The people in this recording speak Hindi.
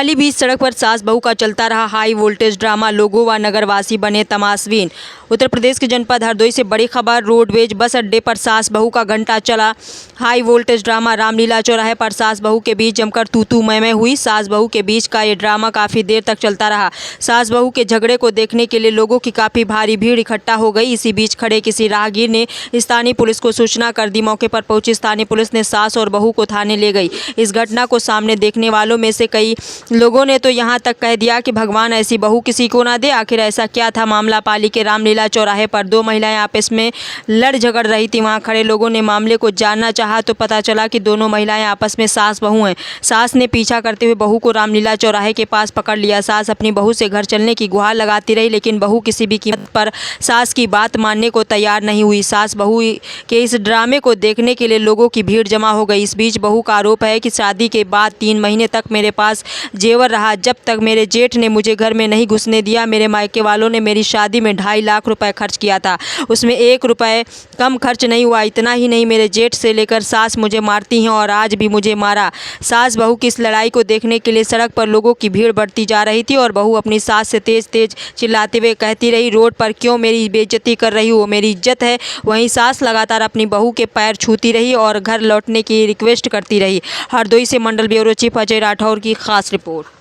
पाली बीच सड़क पर सास बहू का चलता रहा हाई वोल्टेज ड्रामा। लोगों व नगरवासी बने तमाशबीन। उत्तर प्रदेश के जनपद हरदोई से बड़ी खबर। रोडवेज बस अड्डे पर सास बहू का घंटा चला हाई वोल्टेज ड्रामा। रामलीला चौराहे पर सास बहू के बीच जमकर तू मैं हुई। सास बहू के बीच का ये ड्रामा काफ़ी देर तक चलता रहा। सास बहू के झगड़े को देखने के लिए लोगों की काफ़ी भारी भीड़ इकट्ठा हो गई। इसी बीच खड़े किसी राहगीर ने स्थानीय पुलिस को सूचना कर दी। मौके पर पहुंची स्थानीय पुलिस ने सास और बहू को थाने ले गई। इस घटना को सामने देखने वालों में से कई लोगों ने तो यहां तक कह दिया कि भगवान ऐसी बहू किसी को ना दे। आखिर ऐसा क्या था मामला? पाली के रामलीला चौराहे पर दो महिलाएं आपस में लड़ झगड़ रही थी। वहां खड़े लोगों ने मामले को जानना चाहा तो पता चला कि दोनों महिलाएं आपस में सास बहू हैं। सास ने पीछा करते हुए बहू को रामलीला चौराहे के पास पकड़ लिया। सास अपनी बहू से घर चलने की गुहार लगाती रही, लेकिन बहू किसी भी कीमत पर सास की बात मानने को तैयार नहीं हुई। सास बहू के इस ड्रामे को देखने के लिए लोगों की भीड़ जमा हो गई। इस बीच बहू का आरोप है कि शादी के बाद 3 महीने तक मेरे पास जेवर रहा। जब तक मेरे जेठ ने मुझे घर में नहीं घुसने दिया, मेरे मायके वालों ने मेरी शादी में 2.5 लाख रुपए खर्च किया था। उसमें 1 रुपए कम खर्च नहीं हुआ। इतना ही नहीं, मेरे जेठ से लेकर सास मुझे मारती हैं और आज भी मुझे मारा। सास बहू की इस लड़ाई को देखने के लिए सड़क पर लोगों की भीड़ बढ़ती जा रही थी और बहू अपनी सास से तेज तेज चिल्लाते हुए कहती रही, रोड पर क्यों मेरी बेइज्जती कर रही हो, मेरी इज्जत है। वहीं सास लगातार अपनी बहू के पैर छूती रही और घर लौटने की रिक्वेस्ट करती रही। हरदोई से मंडल ब्यूरो चीफ अजय राठौर की खास रिपोर्ट।